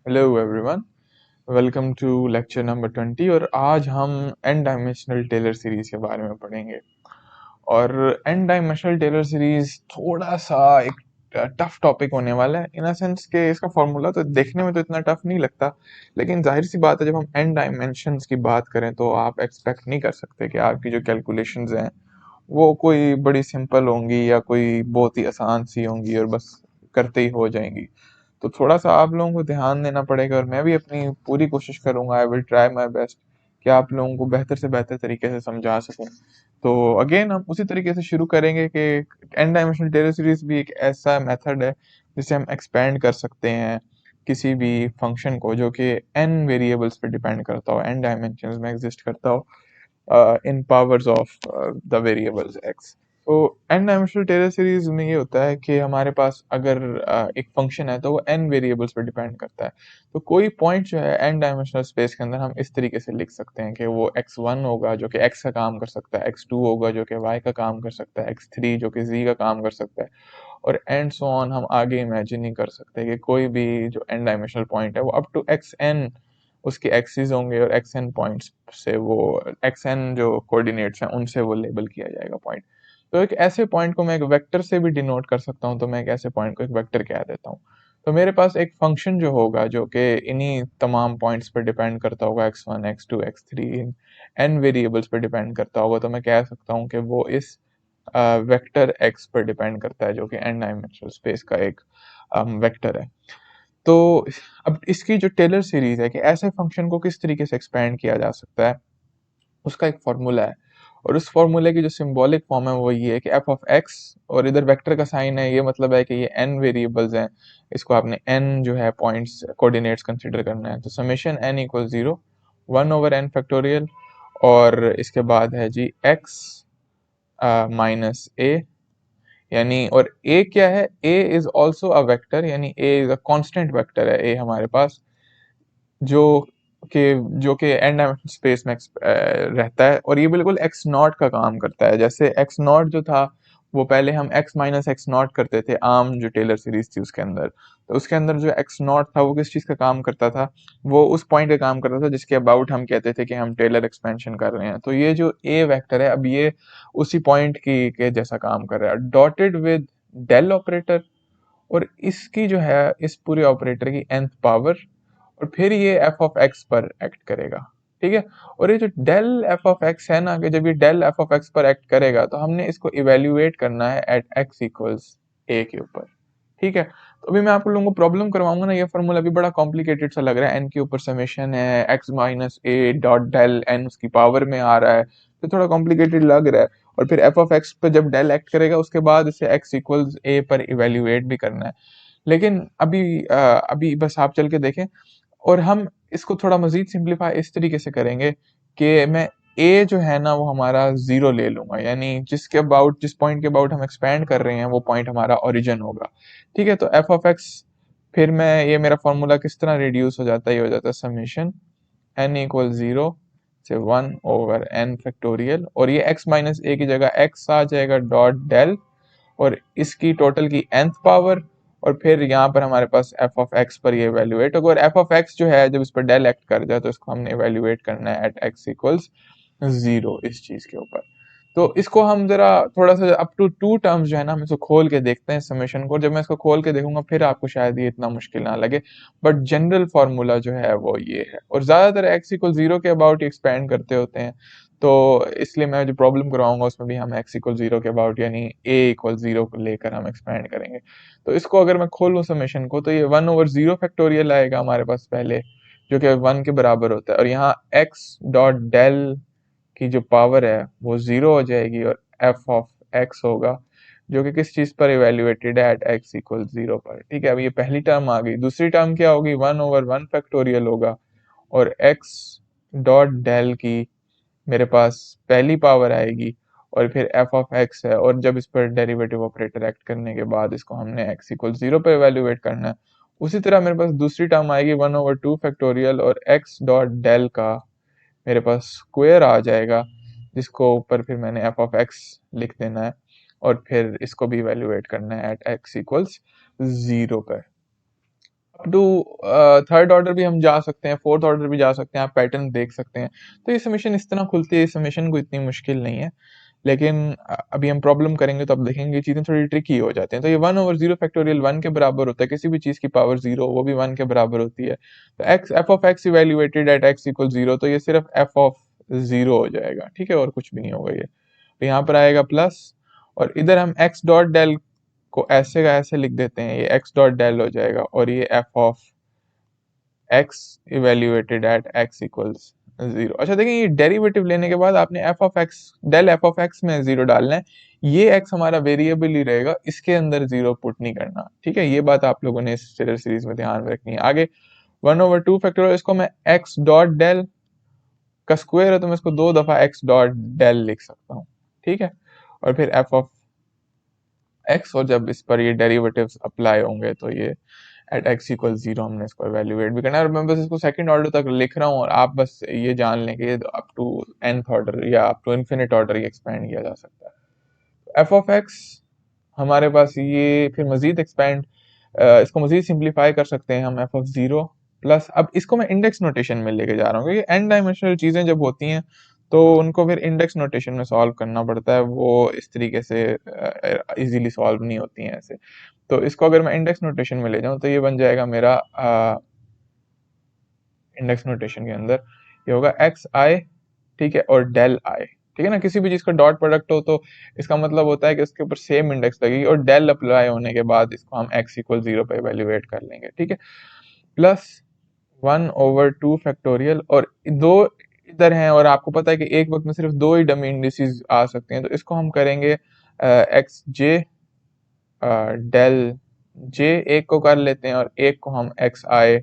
Hello everyone, welcome to lecture number 20। और आज हम एन डायमेंशनल टेलर सीरीज के बारे में पढ़ेंगे। और एन डायमेंशनल टेलर सीरीज थोड़ा सा एक टफ टॉपिक होने वाला है, इन अ सेंस के इसका फॉर्मूला तो देखने में तो इतना टफ नहीं लगता, लेकिन जाहिर सी बात है जब हम एन डायमेंशंस की बात करें तो आप एक्सपेक्ट नहीं कर सकते कि आपकी जो कैलकुलेशंस हैं वो कोई बड़ी सिंपल होंगी या कोई बहुत ही आसान सी होंगी और बस करते ही हो जाएंगी। तो थोड़ा सा आप लोगों को ध्यान देना पड़ेगा और मैं भी अपनी पूरी कोशिश करूंगा, I will try my best कि आप लोगों को बेहतर से बेहतर तरीके से समझा सकूं। तो अगेन हम उसी तरीके से शुरू करेंगे कि एन डायमेंशनल टेलर सीरीज भी एक ऐसा मेथड है जिसे हम एक्सपेंड कर सकते हैं किसी भी फंक्शन को जो कि एन वेरिएबल्स पे डिपेंड करता हो, एन डायमेंशंस में एग्जिस्ट करता हो in powers of the variables X. तो एन डायमेंशनल टेलर सीरीज में ये होता है कि हमारे पास अगर एक फंक्शन है तो वो एन वेरिएबल्स पर डिपेंड करता है। तो कोई पॉइंट जो है एन डायमेंशनल स्पेस के अंदर हम इस तरीके से लिख सकते हैं कि वो x1 होगा जो कि x का काम कर सकता है, x2 होगा जो कि y का काम कर सकता है, x3 जो कि z का काम कर सकता है, और एंड सो ऑन। हम आगे इमेजिन नहीं कर सकते कि कोई भी जो एन डायमेंशनल पॉइंट है वो अप टू एक्स एन उसके एक्सिस होंगे और एक्स एन पॉइंट्स से वो एक्स एन जो कोऑर्डिनेट्स हैं उनसे वो लेबल किया जाएगा पॉइंट। तो एक ऐसे पॉइंट को मैं एक वेक्टर से भी डिनोट कर सकता हूँ, तो मैं एक ऐसे पॉइंट को एक वेक्टर कह देता हूँ। तो मेरे पास एक फंक्शन जो होगा जो कि इन्हीं तमाम पॉइंट्स पर डिपेंड करता होगा, x1 x2 x3, in an variables पर डिपेंड करता होगा, तो मैं कह सकता हूँ कि वो इस वेक्टर x पर डिपेंड करता है जो कि एन डायमेंशनल स्पेस का एक वेक्टर है। तो अब इसकी जो टेलर सीरीज है कि ऐसे फंक्शन को किस तरीके से एक्सपेंड किया जा सकता है, उसका एक फॉर्मूला है। और उस फॉर्मूले की जो सिंबॉलिक फॉर्म है वो ये है कि एफ ऑफ एक्स, और इधर वेक्टर का साइन है, ये मतलब है कि ये एन वेरिएबल्स हैं, इसको आपने एन जो है पॉइंट्स कोऑर्डिनेट्स कंसीडर करना है। तो summation N equal 0 1 over N factorial, और इसके बाद है जी एक्स माइनस ए, यानी और a क्या है, a is also a vector, यानी a is a constant vector है a हमारे पास, जो कि जो कि एन डायमेंशनल स्पेस में रहता है, और ये बिल्कुल एक्स नॉट का काम करता है। जैसे एक्स नॉट जो था वो पहले हम एक्स माइनस एक्स नॉट करते थे, आम जो टेलर सीरीज थी उसके अंदर। तो उसके अंदर जो एक्स नॉट था वो किस चीज़ का काम करता था, वो उस पॉइंट का काम करता था जिसके अबाउट हम कहते थे कि हम टेलर एक्सपेंशन कर रहे हैं। तो ये जो ए वेक्टर है अब ये उसी पॉइंट की के जैसा काम कर रहा है, डॉटेड विद डेल ऑपरेटर, और इसकी जो है इस पूरे ऑपरेटर की nth पावर, और फिर ये एफ ऑफ एक्स पर एक्ट करेगा। ठीक है। और ये जो डेल एफ ऑफ एक्स है ना, कि जब ये डेल एफ ऑफ एक्स पर एक्ट करेगा तो हमने इसको इवेल्युएट करना है एट एक्स इक्वल्स ए के ऊपर। ठीक है। तो अभी मैं आप लोगों को प्रॉब्लम करवाऊंगा ना, ये फॉर्मूला अभी बड़ा कॉम्प्लिकेटेड सा लग रहा है, एन के ऊपर समेशन है, X minus A dot del N उसकी पावर में आ रहा है, तो थोड़ा कॉम्प्लिकेटेड लग रहा है। और फिर एफ ऑफ एक्स पे जब डेल एक्ट करेगा उसके बाद इसे एक्स इक्वल्स ए पर इवेल्युएट भी करना है। लेकिन अभी बस आप चल के देखें, और हम इसको थोड़ा मजीद सिंप्लीफाई इस तरीके से करेंगे कि मैं ए जो है ना वो हमारा जीरो ले लूंगा, यानी जिसके अबाउट जिस पॉइंट के अबाउट हम एक्सपेंड कर रहे हैं वो पॉइंट हमारा ओरिजिन होगा। ठीक है। तो एफ ऑफ एक्स, फिर मैं ये मेरा फॉर्मूला किस तरह रिड्यूस हो जाता है, ये हो जाता है समेशन एन इक्वल जीरो से 1/n फैक्टोरियल, और ये x माइनस ए की जगह x आ जाएगा डॉट डेल, और इसकी टोटल की nth पावर, और फिर यहाँ पर हमारे पास एफ ऑफ एक्स पर ये इवेल्युएट होगा, और एफ ऑफ एक्स जो है जब इस पर डेल एक्ट कर जाए तो इसको हमने इवेल्युएट करना है एट एक्स इक्वल्स जीरो इस चीज के ऊपर। तो इसको हम जरा थोड़ा सा अप टू टू टर्म्स जो है ना हम इसको खोल के देखते हैं समेशन को, जब मैं इसको खोल के देखूंगा फिर आपको शायद ये इतना मुश्किल ना लगे। बट जनरल फार्मूला जो है वो ये है, और ज्यादातर एक्स इक्वल जीरो के अबाउट एक्सपेंड करते होते हैं, तो इसलिए मैं जो प्रॉब्लम करवाऊंगा उसमें भी हम एक्स इक्वल जीरो के अबाउट यानी ए इक्वल जीरो को लेकर हम एक्सपेंड करेंगे। तो इसको अगर मैं खोलूं समेशन को तो ये 1/0 फैक्टोरियल आएगा हमारे पास पहले, जो कि 1 के बराबर होता है, और यहाँ एक्स डॉट डेल की जो पावर है वो जीरो हो जाएगी, और एफ ऑफ एक्स होगा जो कि किस चीज पर इवेल्युएटेड है एट एक्स इक्वल जीरो पर। ठीक है। अब ये पहली टर्म आ गई, दूसरी टर्म क्या होगी, 1/1 फैक्टोरियल होगा, और एक्स डॉट डेल की मेरे पास पहली पावर आएगी, और फिर एफ ऑफ एक्स है, और जब इस पर डेरिवेटिव ऑपरेटर एक्ट करने के बाद इसको हमने एक्स इक्वल जीरो पर इवेल्युएट करना है। उसी तरह मेरे पास दूसरी टर्म आएगी 1/2 फैक्टोरियल, और एक्स डॉट डेल का मेरे पास स्क्वायर आ जाएगा, जिसको ऊपर फिर मैंने एफ ऑफ एक्स लिख देना है, और फिर इसको भी इवेल्युएट करना है एट एक्स इक्वल्स जीरो पर। अप टू थर्ड ऑर्डर भी हम जा सकते हैं, फोर्थ ऑर्डर भी जा सकते हैं, आप पैटर्न देख सकते हैं। तो ये समेशन इस तरह खुलती है, इस समेशन को इतनी मुश्किल नहीं है। लेकिन अभी हम प्रॉब्लम करेंगे तो अब देखेंगे चीज़ें थोड़ी ट्रिकी हो जाती हैं। तो ये 1/0 फैक्टोरियल 1 के बराबर होता है, किसी भी चीज़ की पावर 0 वो भी 1 के बराबर होती है। तो X F of x evaluated at x equal 0, तो ये सिर्फ एफ ऑफ 0 हो जाएगा, ठीक है, और कुछ भी नहीं होगा ये। तो यहाँ पर आएगा प्लस, और इधर हम एक्स डॉट डेल को ऐसे का ऐसे लिख देते हैं, ये एक्स डॉट डेल हो जाएगा, और ये F of x evaluated at x equals 0। अच्छा देखिए, ये डेरिवेटिव लेने के बाद आपने f of x del f of x में 0 डालना है। ये एक्स हमारा वेरिएबल ही रहेगा, इसके अंदर 0 पुट नहीं करना, ठीक है। ये बात आप लोगों ने इस टेलर सीरीज में ध्यान में रखनी है। आगे 1/2 फैक्टोरियल, इसको मैं एक्स डॉट डेल का स्क्वायर है तो मैं इसको 2 दफा एक्स डॉट डेल लिख सकता हूँ, ठीक है। और फिर एफ ऑफ एक्स, और जब इस पर ये डेरिवेटिव्स अप्लाई होंगे तो ये एट एक्स इक्वल 0 हमने इसको एवेल्युएट भी करना है। और मैं बस इसको सेकंड ऑर्डर तक लिख रहा हूँ, और आप बस ये जान लें कि अप टू nth ऑर्डर या अप टू इन्फिनिट ऑर्डर ये एक्सपेंड किया जा सकता है। एफ ऑफ एक्स हमारे पास ये फिर मजीद एक्सपेंड, इसको मजीद सिंप्लीफाई कर सकते हैं हम, एफ ऑफ 0 प्लस, अब इसको मैं इंडेक्स नोटेशन में लेके जा रहा हूँ क्योंकि एन डायमेंशनल चीज़ें जब होती हैं तो उनको फिर इंडेक्स नोटेशन में सॉल्व करना पड़ता है, वो इस तरीके से इजीली सॉल्व नहीं होती हैं ऐसे। तो इसको अगर मैं इंडेक्स नोटेशन में ले जाऊं तो ये बन जाएगा मेरा इंडेक्स नोटेशन के अंदर ये होगा एक्स आई, ठीक है, और डेल आई, ठीक है ना। किसी भी चीज का डॉट प्रोडक्ट हो तो इसका मतलब होता है कि उसके ऊपर सेम इंडेक्स लगेगी, और डेल अप्लाई होने के बाद इसको हम एक्स इक्वल 0 पे इवेल्युएट कर लेंगे, ठीक है। प्लस 1/2 फैक्टोरियल, और दो इधर हैं और आपको पता है कि एक वक्त में सिर्फ दो ही डमी इंडिसेस आ सकते हैं, तो इसको हम करेंगे एक्स जे डेल जे, एक को कर लेते हैं और एक को हम एक्स आई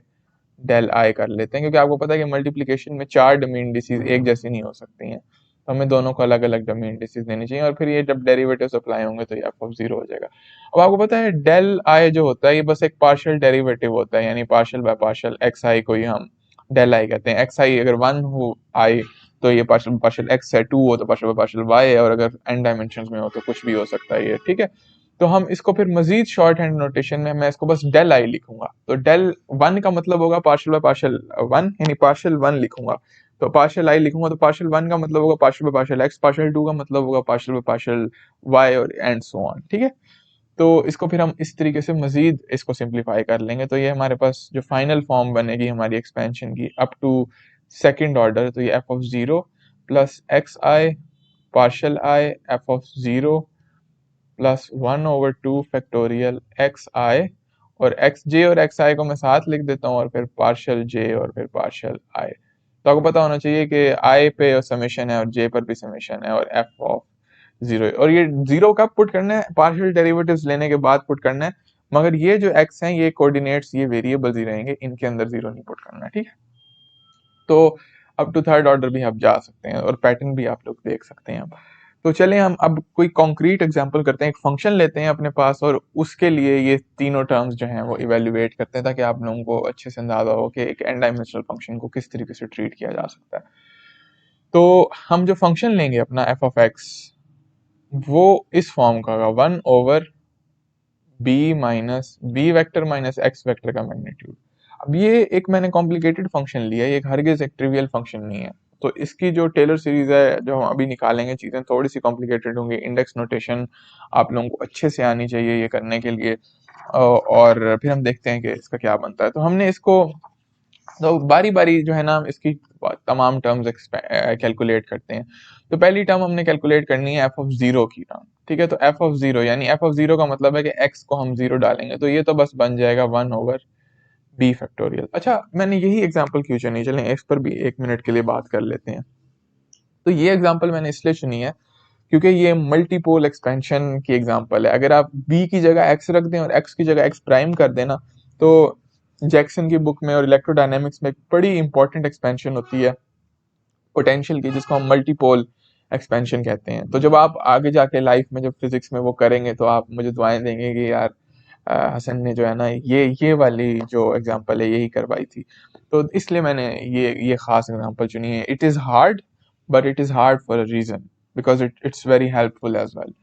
डेल आई कर लेते हैं, क्योंकि आपको पता है कि मल्टीप्लिकेशन में 4 डमी इंडिसेस एक जैसी नहीं हो सकती हैं, तो हमें दोनों को अलग अलग डमी इंडिसेस देनी चाहिए, और फिर ये जब डेरिवेटिव्स अप्लाई होंगे तो ये एफ ऑफ 0 हो जाएगा। अब आपको पता है डेल आई जो होता है ये बस एक पार्शियल डेरिवेटिव होता है, यानी पार्शियल बाय पार्शियल एक्स आई को ही हम डेल आई कहते हैं। एक्स आई अगर 1 हो आई तो ये पार्शियल पार्शियल एक्स है, 2 हो तो पार्शियल बाय पार्शियल वाई है, और अगर एन डायमेंशन में हो तो कुछ भी हो सकता है ये, ठीक है। तो हम इसको फिर मजीद शॉर्ट हैंड नोटेशन में मैं इसको बस डेल आई लिखूंगा, तो डेल 1 का मतलब होगा पार्शियल बाय पार्शियल 1, यानी पार्शियल 1 लिखूंगा, तो पार्शियल आई लिखूंगा तो पार्शियल 1 का मतलब होगा partial by partial x, partial 2 का मतलब होगा पार्शियल बाय पार्शियल वाई, और एंड सो ऑन, ठीक है। तो इसको फिर हम इस तरीके से मजीद इसको सिंप्लीफाई कर लेंगे, तो ये हमारे पास जो फाइनल फॉर्म बनेगी हमारी एक्सपेंशन की अप टू सेकेंड ऑर्डर, तो ये F of 0 plus X I partial I F of 0 plus 1/2 factorial X I, और एक्स जे और एक्स आई को मैं साथ लिख देता हूँ, और फिर पार्शियल जे और फिर पार्शियल आई। तो आपको पता होना चाहिए कि आई पे समेशन है और जे पर भी समेशन है, और एफ ऑफ 0, और ये 0 कब पुट करना है, पार्शियल डेरिवेटिव्स लेने के बाद पुट करना है, मगर ये जो एक्स हैं ये कोऑर्डिनेट्स ये वेरिएबल्स ही रहेंगे, इनके अंदर 0 नहीं पुट करना है, ठीक है। तो अप टू थर्ड ऑर्डर भी आप जा सकते हैं, और पैटर्न भी आप लोग देख सकते हैं अब। तो चलें हम अब कोई कॉन्क्रीट एग्जांपल करते हैं, एक फंक्शन लेते हैं अपने पास, और उसके लिए ये तीनों टर्म्स जो हैं वो इवेल्युएट करते हैं, ताकि आप लोगों को अच्छे से अंदाजा हो कि एक एन डायमेंशनल फंक्शन को किस तरीके से ट्रीट किया जा सकता है। तो हम जो फंक्शन लेंगे अपना एफ ऑफ एक्स, वो इस फॉर्म का होगा 1/b minus b vector minus x vector का मैग्नीट्यूड। अब ये एक मैंने कॉम्प्लिकेटेड फंक्शन लिया है, ये हरगिज एक ट्रिवियल फंक्शन नहीं है, तो इसकी जो टेलर सीरीज है जो हम अभी निकालेंगे चीज़ें थोड़ी सी कॉम्प्लिकेटेड होंगी, इंडेक्स नोटेशन आप लोगों को अच्छे से आनी चाहिए ये करने के लिए, और फिर हम देखते हैं कि इसका क्या बनता है। तो हमने इसको, तो बारी बारी जो है ना इसकी तमाम टर्म्स कैलकुलेट करते हैं। तो पहली टर्म हमने कैलकुलेट करनी है एफ ऑफ 0 की टर्म, ठीक है। तो एफ ऑफ 0 यानी एफ ऑफ 0 का मतलब है कि एक्स को हम 0 डालेंगे, तो ये तो बस बन जाएगा 1/b फैक्टोरियल। अच्छा मैंने यही एग्जांपल क्यों चुनी, चलें इस पर भी 1 मिनट के लिए बात कर लेते हैं। तो ये एग्जांपल मैंने इसलिए चुनी है क्योंकि ये मल्टीपोल एक्सपेंशन की एग्जांपल है। अगर आप b की जगह x रख दें और x की जगह x प्राइम कर देना, तो जैक्सन की बुक में और इलेक्ट्रोडायनेमिक्स में एक बड़ी इंपॉर्टेंट एक्सपेंशन होती है पोटेंशियल की, जिसको हम मल्टीपोल एक्सपेंशन कहते हैं। तो जब आप आगे जाके लाइफ में जब फिजिक्स में वो करेंगे तो आप मुझे दुआएं देंगे कि यार हसन ने जो है ना ये वाली जो एग्जांपल है यही करवाई थी। तो इसलिए मैंने ये खास एग्जांपल चुनी है। It is hard, but it is hard for a reason, because it's very helpful as well.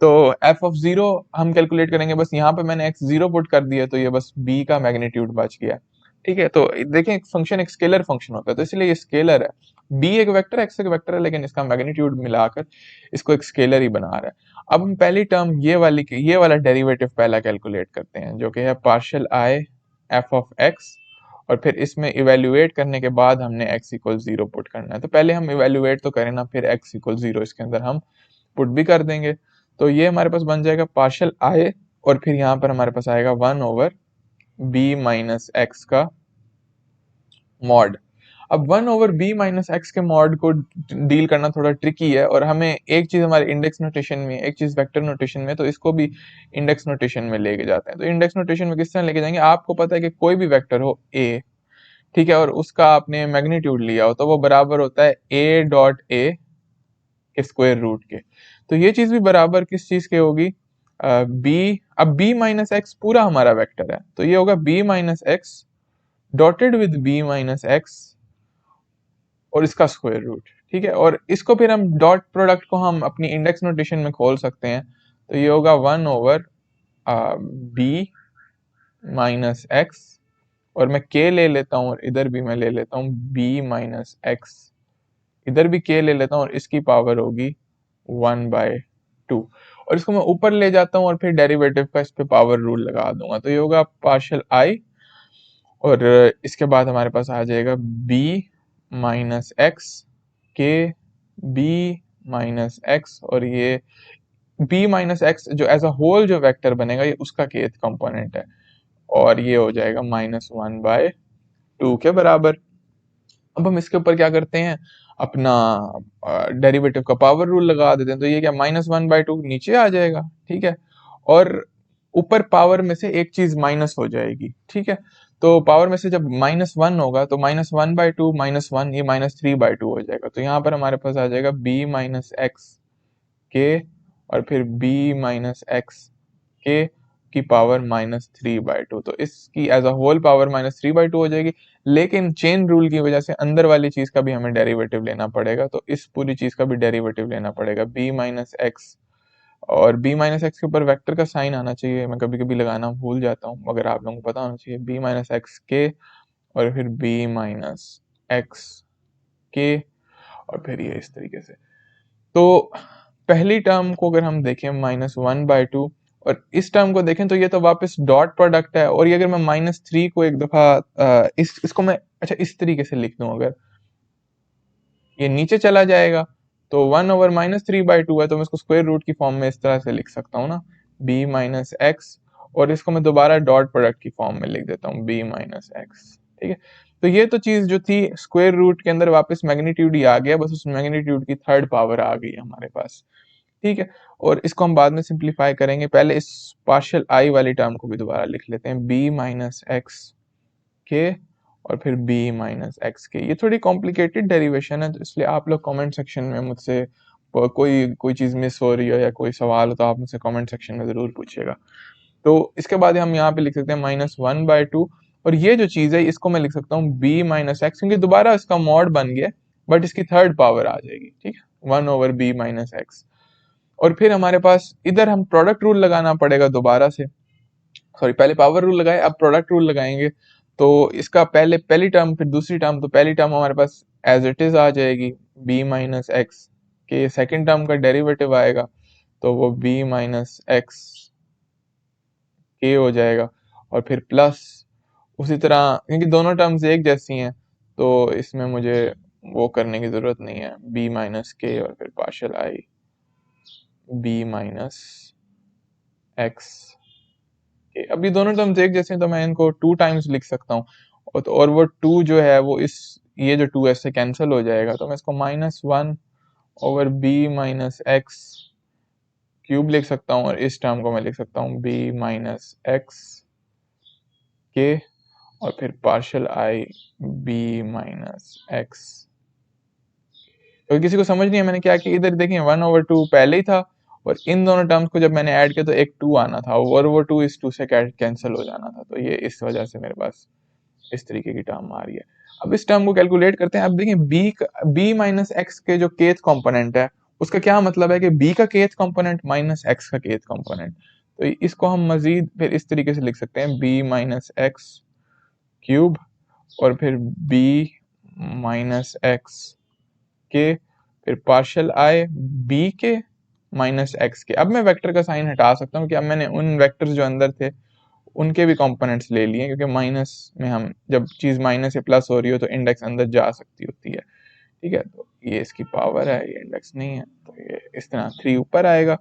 तो एफ ऑफ जीरो हम कैलकुलेट करेंगे, बस यहाँ पे मैंने एक्स जीरो पुट कर दिया तो ये बस बी का मैग्नीट्यूड बच गया। ठीक है, तो देखें एक फंक्शन एक स्केलर फंक्शन होता है, तो इसलिए ये स्केलर है, बी एक वेक्टर एक्स एक वेक्टर है, लेकिन इसका मैग्नीट्यूड मिलाकर इसको एक स्केलर ही बना रहा है। अब हम पहली टर्म ये वाला डेरिवेटिव पहला कैलकुलेट करते हैं, जो कि है partial I F of x, और फिर इसमें इवेल्युएट करने के बाद हमने x इक्वल जीरो पुट करना है। तो पहले हम इवेल्युएट तो करें ना, फिर x इक्वल जीरो इसके अंदर हम पुट भी कर देंगे। तो ये हमारे पास बन जाएगा पार्शियल आई, और फिर यहाँ पर हमारे पास आएगा 1 ओवर बी माइनस एक्स का मॉड। अब 1 ओवर बी माइनस एक्स के मॉड को डील करना थोड़ा ट्रिकी है, और हमें एक चीज हमारे इंडेक्स नोटेशन में, एक चीज वेक्टर नोटेशन में, तो इसको भी इंडेक्स नोटेशन में लेके जाते हैं। तो इंडेक्स नोटेशन में किस तरह लेके जाएंगे, आपको पता है कि कोई भी वेक्टर हो ए, ठीक है, और उसका आपने मैग्नीट्यूड लिया हो, तो वो बराबर होता है ए डॉट ए के स्क्वायर रूट के। तो ये चीज भी बराबर किस चीज के होगी, बी, अब बी माइनस एक्स पूरा हमारा वेक्टर है, तो ये होगा b minus x dotted with b minus x और इसका स्क्वायर रूट। ठीक है, और इसको फिर हम डॉट प्रोडक्ट को हम अपनी इंडेक्स नोटेशन में खोल सकते हैं, तो ये होगा 1 ओवर बी माइनस एक्स, और मैं के ले लेता हूँ, और इधर भी मैं ले लेता हूँ बी माइनस एक्स, इधर भी के ले लेता हूँ, और इसकी पावर होगी 1/2, और इसको मैं ऊपर ले जाता हूँ और फिर डेरिवेटिव का इस पे पावर रूल लगा दूंगा, तो ये होगा पार्शियल आई, और इसके बाद हमारे पास आ जाएगा b माइनस एक्स के b माइनस एक्स, और ये b माइनस एक्स जो एज अ होल जो वेक्टर बनेगा ये उसका kth कंपोनेंट है, और ये हो जाएगा -1/2 के बराबर। अब हम इसके ऊपर क्या करते हैं, अपना डेरिवेटिव का पावर रूल लगा देते हैं, तो ये क्या -1/2 नीचे आ जाएगा। ठीक है, और ऊपर पावर में से एक चीज माइनस हो जाएगी। ठीक है, तो पावर में से जब -1 होगा तो -1/2 -1 ये -3/2 हो जाएगा, तो यहाँ पर हमारे पास आ जाएगा b माइनस एक्स के, और फिर b माइनस एक्स के की पावर -3/2, तो इसकी एज अ होल पावर -3/2 हो जाएगी। लेकिन चेन रूल की वजह से अंदर वाली चीज का भी हमें डेरिवेटिव लेना पड़ेगा, तो इस पूरी चीज का भी डेरिवेटिव लेना पड़ेगा b माइनस एक्स, और b माइनस एक्स के ऊपर वेक्टर का साइन आना चाहिए, मैं कभी कभी लगाना भूल जाता हूँ, मगर आप लोगों को पता होना चाहिए b माइनस एक्स के, और फिर b माइनस एक्स के, और फिर ये इस तरीके से। तो पहली टर्म को अगर हम देखें -1/2, और इस टर्म को देखें तो ये तो वापस डॉट प्रोडक्ट है, और ये अगर मैं -3 को एक दफा इसको मैं अच्छा इस तरीके से लिख दूं, अगर ये नीचे चला जाएगा तो 1/-3/2 है, तो मैं इसको स्क्वायर रूट की फॉर्म में इस तरह से लिख सकता हूँ ना, b माइनस एक्स, और इसको मैं दोबारा डॉट प्रोडक्ट की फॉर्म में लिख देता हूँ b माइनस एक्स। ठीक है, तो ये तो चीज जो थी स्क्वायर रूट के अंदर वापस मैग्नीट्यूड ही आ गया, बस उस मैग्नीट्यूड की थर्ड पावर आ गई हमारे पास। ठीक है, और इसको हम बाद में सिंप्लीफाई करेंगे, पहले इस पार्शियल आई वाली टर्म को भी दोबारा लिख लेते हैं, b माइनस एक्स के, और फिर b माइनस एक्स के। ये थोड़ी कॉम्प्लिकेटेड डेरिवेशन है, तो इसलिए आप लोग कमेंट सेक्शन में मुझसे कोई कोई चीज़ मिस हो रही हो या कोई सवाल हो तो आप मुझसे कमेंट सेक्शन में ज़रूर पूछिएगा। तो इसके बाद हम यहाँ पे लिख सकते हैं -1/2, और ये जो चीज़ है इसको मैं लिख सकता हूँ b माइनस एक्स, क्योंकि दोबारा इसका मॉड बन गया, बट इसकी थर्ड पावर आ जाएगी। ठीक है, 1/b माइनस एक्स, और फिर हमारे पास इधर हम प्रोडक्ट रूल लगाना पड़ेगा दोबारा से, सॉरी पहले पावर रूल लगाए अब प्रोडक्ट रूल लगाएंगे, तो इसका पहले पहली टर्म फिर दूसरी टर्म, तो पहली टर्म हमारे पास एज इट इज आ जाएगी b माइनस एक्स के, सेकेंड टर्म का डेरिवेटिव आएगा तो वो b माइनस एक्स के हो जाएगा, और फिर प्लस उसी तरह, क्योंकि दोनों टर्म्स एक जैसी हैं तो इसमें मुझे वो करने की जरूरत नहीं है, b माइनस के और फिर पार्शियल आई b माइनस एक्स। अब ये दोनों टर्म्स एक जैसे हैं तो मैं इनको 2 टाइम्स लिख सकता हूँ, और वो 2 जो है वो इस ये जो 2 से कैंसिल हो जाएगा, तो मैं इसको -1/b माइनस एक्स क्यूब लिख सकता हूँ, और इस टर्म को मैं लिख सकता हूँ b माइनस एक्स के, और फिर पार्शियल आई b माइनस एक्स। तो किसी को समझ नहीं है मैंने क्या किया, इधर देखें 1/2 पहले ही था, और इन दोनों टर्म्स को जब मैंने ऐड किया तो एक 2 आना था, और वो 2 इस 2 से कैंसिल हो जाना था, तो ये इस वजह से मेरे पास इस तरीके की टर्म आ रही है। अब इस टर्म को कैलकुलेट करते हैं, अब देखिए b माइनस एक्स के जो kth कंपोनेंट है उसका क्या मतलब है कि b का kth कंपोनेंट माइनस x का kth कंपोनेंट। तो इसको हम मजीद फिर इस तरीके से लिख सकते हैं b माइनस एक्स क्यूब और फिर b माइनस एक्स के फिर पार्शियल आई b के माइनस एक्स के। अब मैं वेक्टर का साइन हटा सकता हूँ कि अब मैंने उन वेक्टर्स जो अंदर थे उनके भी कंपोनेंट्स ले लिए, क्योंकि माइनस में हम जब चीज़ माइनस से प्लस हो रही हो तो इंडेक्स अंदर जा सकती होती है। ठीक है, तो ये इसकी पावर है, ये इंडेक्स नहीं है, तो ये इस तरह 3 ऊपर आएगा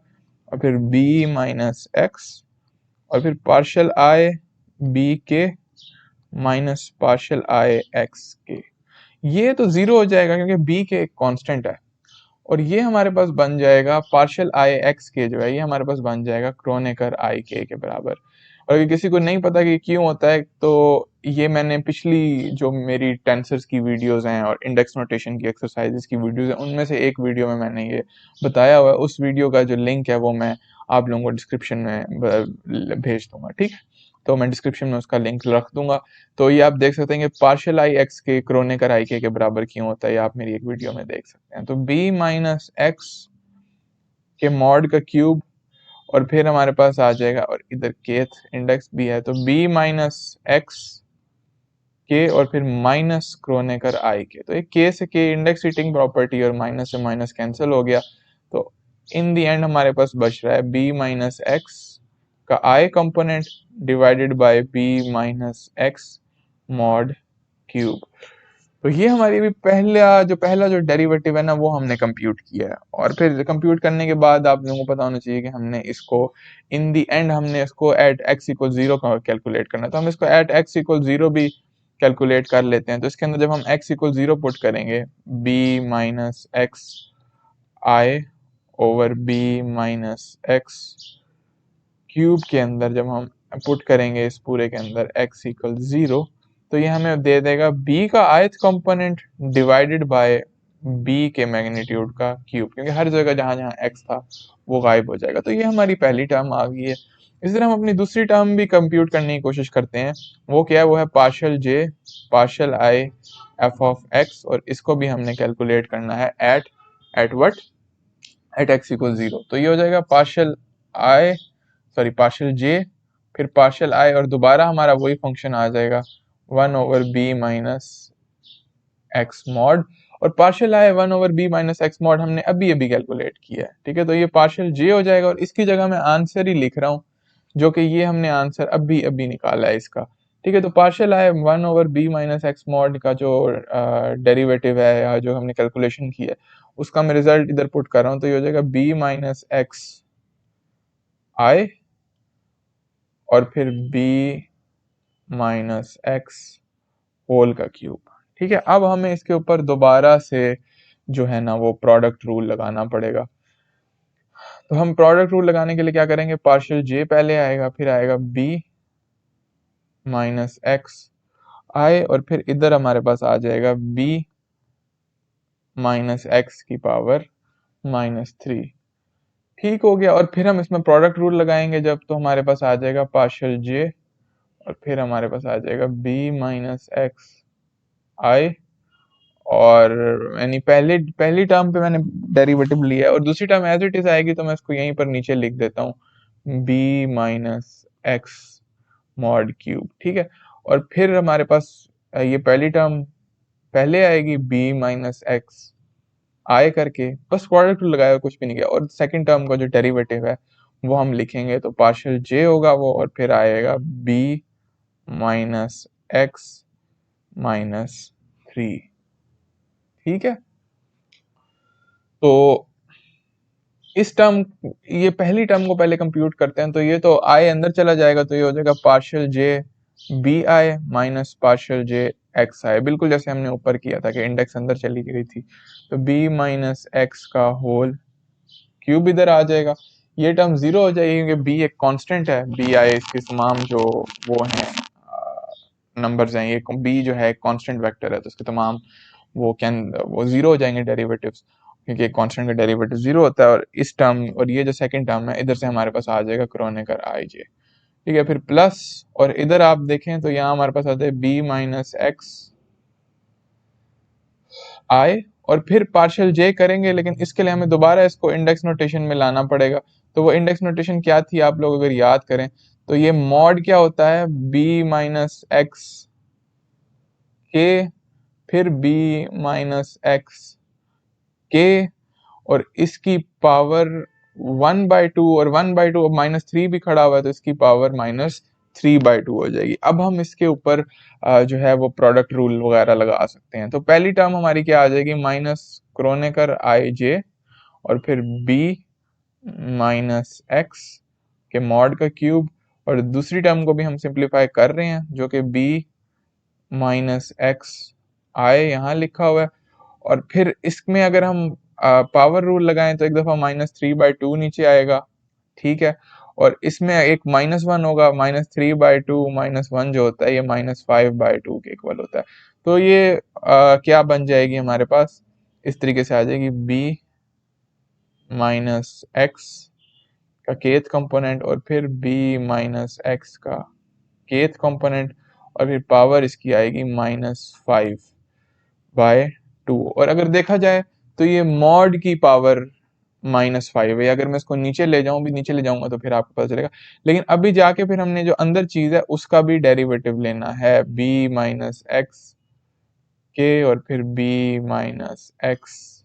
और फिर b माइनस एक्स और फिर पार्शियल आई b के माइनस पार्शियल आई एक्स के। ये तो जीरो हो जाएगा क्योंकि b के एक कांस्टेंट है, और ये हमारे पास बन जाएगा पार्शियल आई एक्स के जो है ये हमारे पास बन जाएगा क्रोनेकर आई के बराबर। और अगर किसी को नहीं पता कि क्यों होता है तो ये मैंने पिछली जो मेरी टेंसर्स की वीडियोस हैं और इंडेक्स नोटेशन की एक्सरसाइजेस की वीडियोस हैं उनमें से एक वीडियो में मैंने ये बताया हुआ है। उस वीडियो का जो लिंक है वो मैं आप लोगों को डिस्क्रिप्शन में भेज दूंगा। ठीक है, तो मैं डिस्क्रिप्शन में उसका लिंक रख दूंगा। तो ये आप देख सकते हैं कि पार्शियल आई एक्स के क्रोनेकर आई के बराबर क्यों होता है, ये आप मेरी एक वीडियो में देख सकते हैं। तो b माइनस एक्स के मॉड का क्यूब और फिर हमारे पास आ जाएगा, और इधर केथ इंडेक्स भी है, तो b माइनस एक्स के और फिर माइनस क्रोनेकर आई के। तो ये के से के इंडेक्स हीटिंग प्रॉपर्टी और माइनस से माइनस कैंसिल हो गया, तो इन दी एंड हमारे पास बच रहा है b माइनस एक्स का I component divided by b minus X mod cube. तो ये हमारी अभी पहला जो डेरिवेटिव है ना वो हमने कंप्यूट किया है, और फिर कंप्यूट करने के बाद आप लोगों को पता होना चाहिए कि हमने इसको इन दी एंड हमने इसको at x equal zero calculate करना है। तो हम इसको एट एक्स इक्वल जीरो भी कैलकुलेट कर लेते हैं। तो इसके अंदर जब हम एक्स इक्वल जीरो पुट करेंगे b minus x i over b minus x cube के अंदर जब हम पुट करेंगे इस पूरे के अंदर x इक्वल जीरो, तो ये हमें दे देगा b का ith component divided by b के मैग्नीट्यूड का क्यूब, क्योंकि हर जगह जहां जहां x था वो गायब हो जाएगा। तो ये हमारी पहली टर्म आ गई है। इस तरह हम अपनी दूसरी टर्म भी कंप्यूट करने की कोशिश करते हैं। वो क्या है, वो है partial j partial i f of x, और इसको भी हमने कैलकुलेट करना है at what at x equal zero. तो ये हो जाएगा पार्शियल जे फिर पार्शियल आई, और दोबारा हमारा वही फंक्शन आ जाएगा 1/b माइनस एक्स मॉड, और पार्शियल आई 1/b माइनस एक्स मॉड हमने अभी अभी कैलकुलेट किया है। ठीक है, तो ये पार्शियल जे हो जाएगा, और इसकी जगह मैं आंसर ही लिख रहा हूँ जो कि ये हमने आंसर अभी अभी निकाला है इसका। ठीक है, तो पार्शियल आई 1/b माइनस एक्स मॉड का जो डेरिवेटिव है या जो हमने कैलकुलेशन की है उसका मैं रिजल्ट इधर पुट कर रहा हूँ। तो ये हो जाएगा b माइनस एक्स आई और फिर b माइनस एक्स होल का क्यूब। ठीक है, अब हमें इसके ऊपर दोबारा से जो है ना वो प्रोडक्ट रूल लगाना पड़ेगा। तो हम प्रोडक्ट रूल लगाने के लिए क्या करेंगे, पार्शियल जे पहले आएगा, फिर आएगा b माइनस एक्स आई, और फिर इधर हमारे पास आ जाएगा b माइनस एक्स की पावर -3। ठीक हो गया, और फिर हम इसमें प्रोडक्ट रूल लगाएंगे जब, तो हमारे पास आ जाएगा पार्शियल जे और फिर हमारे पास आ जाएगा b माइनस एक्स आई, और यानी पहली टर्म पे मैंने डेरिवेटिव लिया है और दूसरी टर्म एज इट इज आएगी, तो मैं इसको यहीं पर नीचे लिख देता हूँ b minus X mod cube. ठीक है, और फिर हमारे पास ये पहली टर्म पहले आएगी b माइनस एक्स आई करके, बस प्रोडक्ट लगाया कुछ भी नहीं किया, और सेकंड टर्म का जो डेरिवेटिव है वो हम लिखेंगे, तो पार्शियल जे होगा वो, और फिर आएगा b माइनस एक्स -3। ठीक है, तो इस टर्म ये पहली टर्म को पहले कंप्यूट करते हैं, तो ये तो आई अंदर चला जाएगा, तो ये हो जाएगा partial J B I minus partial J X I, बिल्कुल जैसे हमने ऊपर किया था कि इंडेक्स अंदर चली गई थी। तो b माइनस एक्स का होल क्यूब इधर आ जाएगा। ये टर्म जीरो हो जाएगी क्योंकि b एक कांस्टेंट है, b आई इसके तमाम जो वो हैं नंबर्स हैं, ये b जो है कांस्टेंट वेक्टर है, तो इसके तमाम वो जीरो हो जाएंगे डेरिवेटिव्स, क्योंकि एक कांस्टेंट का डेरिवेटिव जीरो होता है। और इस टर्म और ये जो सेकंड टर्म है इधर से हमारे पास आ जाएगा क्रोनेकर आई जे। ठीक है, फिर प्लस, और इधर आप देखें तो यहाँ हमारे पास आता है b माइनस एक्स आई और फिर पार्शियल जे करेंगे, लेकिन इसके लिए हमें दोबारा इसको इंडेक्स नोटेशन में लाना पड़ेगा। तो वो इंडेक्स नोटेशन क्या थी आप लोग अगर याद करें, तो ये मॉड क्या होता है, बी माइनस एक्स के, फिर बी माइनस एक्स के, और इसकी पावर 1/2, और 1/2 अब -3 भी खड़ा हुआ है तो इसकी पावर -3/2 हो जाएगी। अब हम इसके ऊपर जो है वो प्रोडक्ट रूल वगैरह लगा सकते हैं। तो पहली टर्म हमारी क्या आ जाएगी, माइनस क्रोनेकर आई जे, और फिर बी माइनस एक्स के मॉड का क्यूब, और दूसरी टर्म को भी हम सिंप्लीफाई कर रहे हैं जो कि बी माइनस एक्स आई यहाँ लिखा हुआ है। और फिर इसमें अगर हम पावर रूल लगाएं तो एक दफा -3/2 नीचे आएगा, ठीक है। और इसमें एक -1 होगा, -3/2 -1 जो होता है ये -5/2 के इक्वल होता है। तो ये क्या बन जाएगी हमारे पास, इस तरीके से आ जाएगी, बी माइनस एक्स का केथ कंपोनेंट, और फिर बी माइनस एक्स का केथ कंपोनेंट, और फिर पावर इसकी आएगी -5/2। और अगर देखा जाए तो ये मॉड की पावर -5 है। अगर मैं इसको नीचे ले जाऊं, भी नीचे ले जाऊंगा तो फिर आपको पता चलेगा। लेकिन अभी जाके फिर हमने जो अंदर चीज है उसका भी डेरिवेटिव लेना है, बी माइनस एक्स के, और फिर बी माइनस एक्स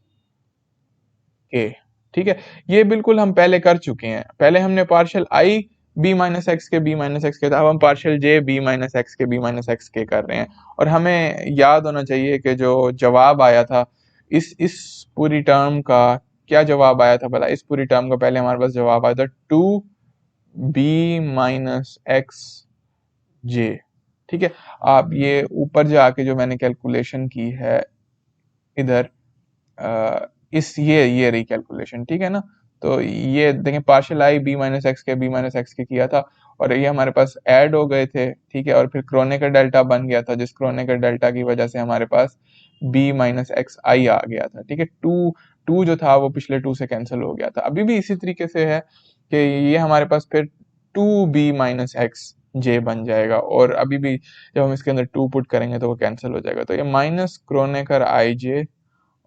के, ठीक है। ये बिल्कुल हम पहले कर चुके हैं, पहले हमने partial i b minus x के बी माइनस एक्स के था, अब हम पार्शियल जे बी माइनस एक्स के बी माइनस एक्स के कर रहे हैं। और हमें याद होना चाहिए कि जो जवाब आया था इस पूरी टर्म का, क्या जवाब आया था भला, इस पूरी टर्म का पहले हमारे पास जवाब आया था 2b माइनस एक्स जे, ठीक है। आप ये ऊपर जाके जो मैंने कैलकुलेशन की है इधर, इस ये रही कैलकुलेशन, ठीक है ना। तो ये देखें, partial i b minus x के बी माइनस एक्स के किया था, और ये हमारे पास ऐड हो गए थे, ठीक है। और फिर क्रोनेकर डेल्टा बन गया था, जिस क्रोनेकर डेल्टा की वजह से हमारे पास बी माइनस एक्स आई आ गया था, ठीक है। टू टू जो था वो पिछले टू से कैंसिल हो गया था। अभी भी इसी तरीके से है कि ये हमारे पास फिर 2b-x जे बन जाएगा, और अभी भी जब हम इसके अंदर 2 पुट करेंगे तो वो कैंसिल हो जाएगा। तो ये माइनस क्रोनेकर आई जे,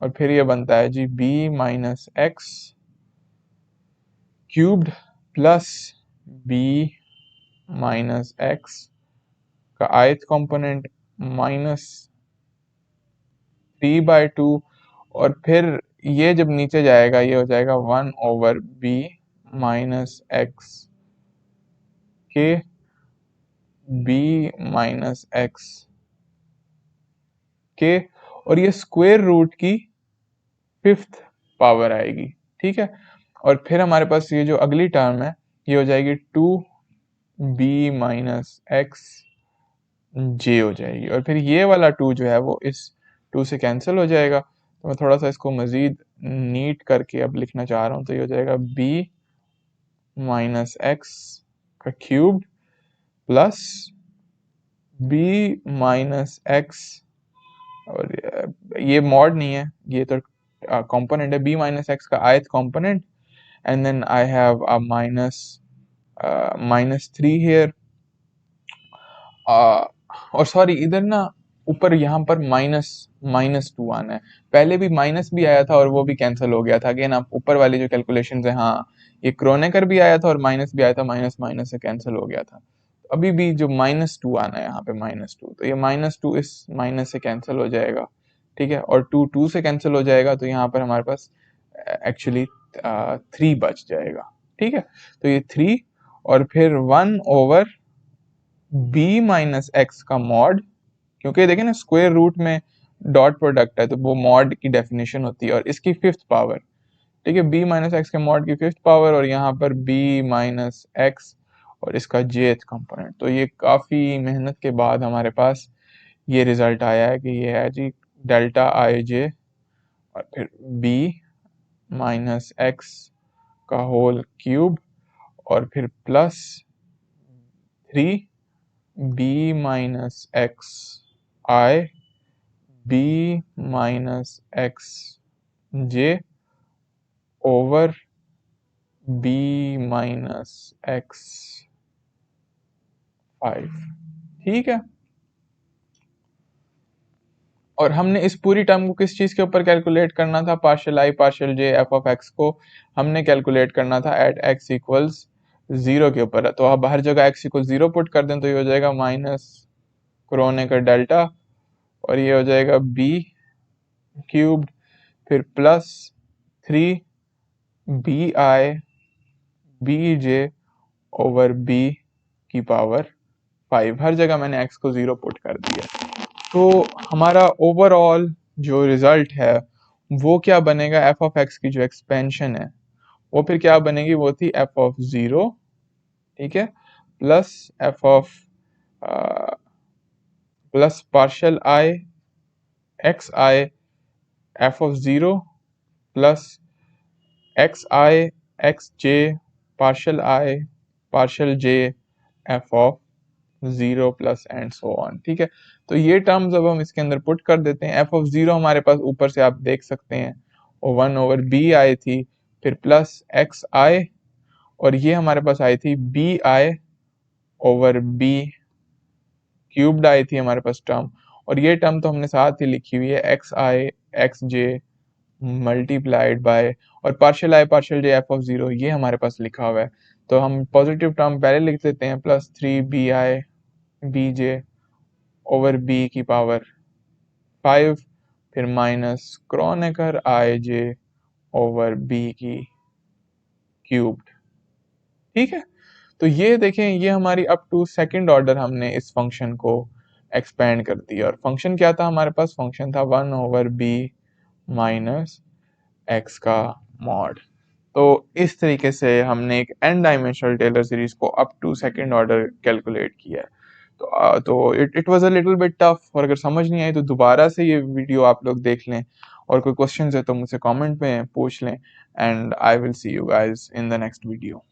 और फिर ये बनता है जी b minus x cubed plus b minus x का ith कंपोनेंट -3/2, और फिर ये जब नीचे जाएगा ये हो जाएगा 1/b माइनस एक्स के b माइनस एक्स के, और ये स्क्वायर रूट की 5th पावर आएगी, ठीक है। और फिर हमारे पास ये जो अगली टर्म है ये हो जाएगी 2b माइनस एक्स जे हो जाएगी, और फिर ये वाला 2 जो है वो इस 2 से कैंसिल हो जाएगा। तो मैं थोड़ा सा इसको मजीद नीट करके अब लिखना चाह रहा हूँ, तो ये हो जाएगा b माइनस एक्स का cube plus b minus x, और ये मॉड नहीं है, ये तो कंपोनेंट है, b माइनस एक्स का ith component, and then I have a -3 here, और सॉरी इधर ना ऊपर यहाँ पर -2 आना है। पहले भी माइनस भी आया था और वो भी कैंसिल हो गया था। अगेन आप ऊपर वाली जो कैलकुलेशंस है, हाँ ये क्रोनेकर भी आया था और माइनस भी आया था, माइनस माइनस से कैंसिल हो गया था। अभी भी जो -2 आना है यहाँ पे -2, तो ये -2 इस माइनस से कैंसिल हो जाएगा, ठीक है। और 2 से कैंसिल हो जाएगा, तो यहाँ पर हमारे पास एक्चुअली 3 बच जाएगा, ठीक है। तो ये 3, और फिर 1/b माइनस एक्स का मॉड, क्योंकि देखें ना स्क्वायर रूट में डॉट प्रोडक्ट है तो वो मॉड की डेफिनेशन होती है, और इसकी 5th पावर, ठीक है, b माइनस एक्स के मॉड की 5th पावर, और यहाँ पर b माइनस एक्स और इसका jth कंपोनेंट। तो ये काफ़ी मेहनत के बाद हमारे पास ये रिजल्ट आया है कि ये है जी डेल्टा आई जे, और फिर b माइनस एक्स का होल क्यूब, और फिर प्लस 3b माइनस एक्स आई b माइनस एक्स जे ओवर b माइनस एक्स 5, ठीक है। और हमने इस पूरी टर्म को किस चीज़ के ऊपर कैलकुलेट करना था, partial I partial J F of x को हमने कैलकुलेट करना था एट एक्स इक्वल्स 0 के ऊपर। तो अब हर जगह एक्स इक्वल 0 पुट कर दें तो ये हो जाएगा माइनस क्रोनेकर डेल्टा और ये हो जाएगा बी क्यूब्ड, फिर plus 3 b j over b की पावर 5। हर जगह मैंने x को 0 पुट कर दिया। तो हमारा ओवरऑल जो रिजल्ट है वो क्या बनेगा, एफ ऑफ एक्स की जो एक्सपेंशन है वो फिर क्या बनेगी, वो थी एफ ऑफ 0, ठीक है, plus F of plus partial I x I F of 0 plus X I X J partial J F of 0 plus and so on, ठीक है। तो ये टर्म्स अब हम इसके अंदर पुट कर देते हैं। एफ ऑफ 0 हमारे पास ऊपर से आप देख सकते हैं वो 1 ओवर बी आई थी, फिर प्लस एक्स आई और ये हमारे पास आई थी B I over B cubed आई थी हमारे पास टर्म, और ये टर्म तो हमने साथ ही लिखी हुई है X I X J multiplied by और partial I partial J F of 0 ये हमारे पास लिखा हुआ है। तो हम पॉजिटिव टर्म पहले लिख देते हैं plus 3 b j over b की पावर 5, फिर minus Kronecker i j over b की क्यूब्ड, ठीक है। तो ये देखें, ये हमारी अप टू सेकंड ऑर्डर हमने इस फंक्शन को एक्सपेंड कर दिया, और फंक्शन क्या था हमारे पास, फंक्शन था 1 ओवर बी माइनस एक्स का मॉड। तो इस तरीके से हमने एक n डायमेंशनल टेलर सीरीज को up to second order calculate किया है। तो it was a little bit tough, और अगर समझ नहीं आई तो दोबारा से ये वीडियो आप लोग देख लें, और कोई क्वेश्चंस है तो मुझसे कमेंट में पूछ लें, and I will see you guys in the next video.